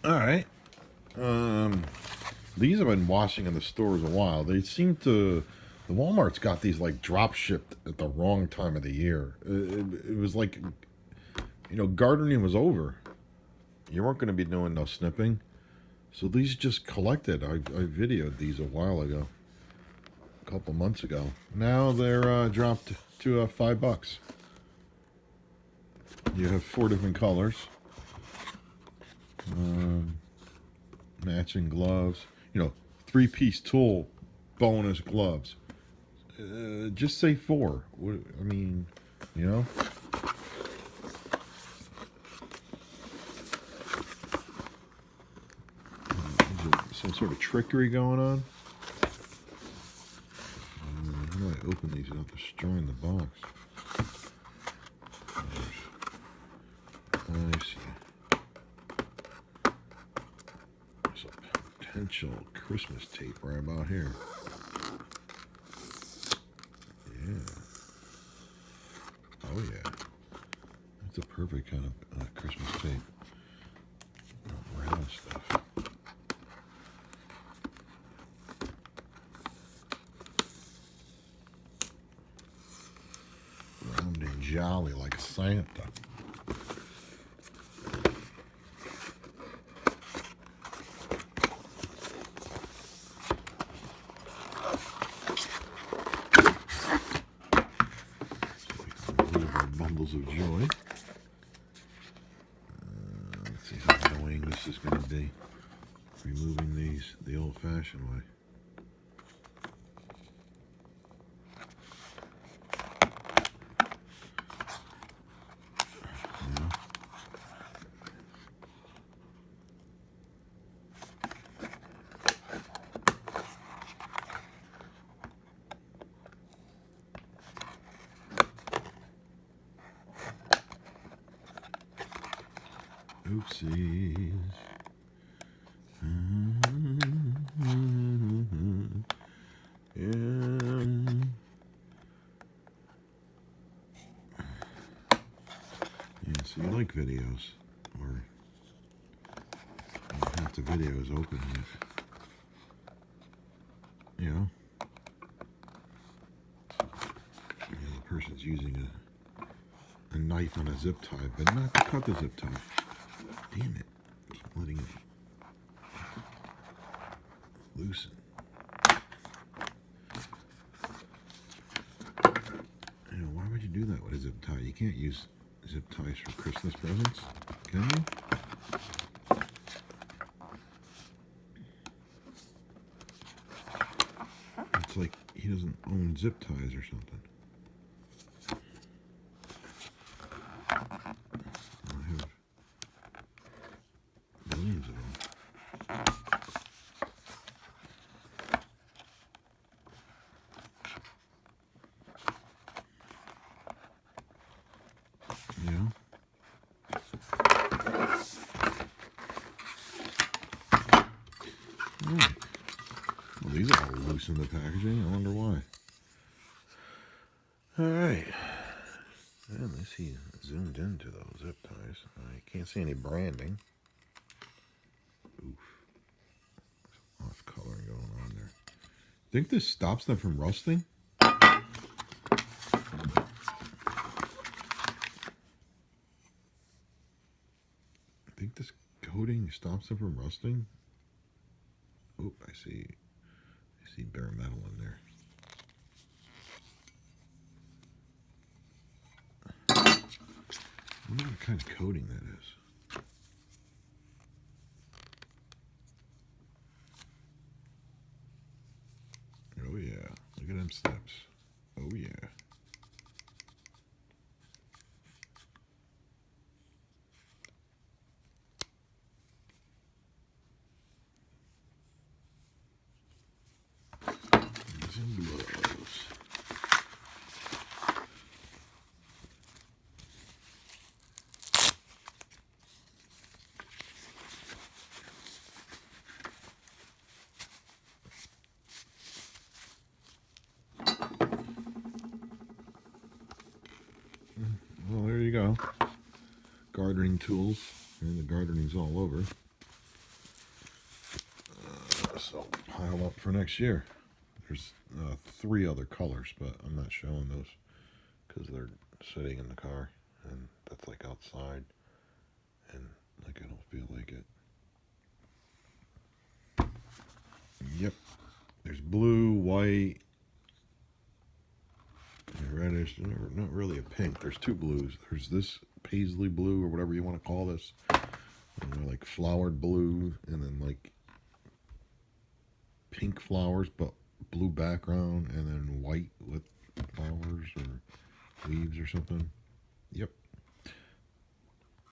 All right. These have been washing in the stores a while. They seem to. The Walmart's got these like drop shipped at the wrong time of the year. It was like, gardening was over. You weren't going to be doing no snipping. So these just collected. I videoed these a while ago, a couple months ago. Now they're dropped to $5. You have 4 different colors. Matching gloves. 3-piece tool bonus gloves. Just say 4. I mean, some sort of trickery going on. How do I open these without destroying the box? I see. There's a potential Christmas tape right about here. Yeah. Oh yeah. That's a perfect kind of Christmas tape. Round stuff. Round and jolly like Santa. Bundles of joy. Let's see how annoying this is going to be. Removing these the old-fashioned way. Oopsies. Yeah, so you like videos, or half the video is open yet. The person's using a knife on a zip tie, but not to cut the zip tie. Damn it. Keep letting it loosen. Why would you do that with a zip tie? You can't use zip ties for Christmas presents, can you? It's like he doesn't own zip ties or something. Millions of them. Well, these are all loose in the packaging. I wonder why. Alright. And let's see, zoomed into those zip ties. I can't see any branding. Oof. There's off coloring going on there. Think this stops them from rusting? Think this coating stops them from rusting? Oh, I see bare metal in there. I wonder what kind of coating that is. Oh yeah, look at them steps. Oh yeah. Some gloves. Well, there you go. Gardening tools, and the gardening's all over. So pile up for next year. There's 3 other colors, but I'm not showing those because they're sitting in the car, and that's like outside, and like I don't feel like it. Yep. There's blue, white, and reddish. Not really a pink. There's 2 blues. There's this paisley blue or whatever you want to call this. And they're like flowered blue, and then like pink flowers, but blue background, and then white with flowers or leaves or something. Yep.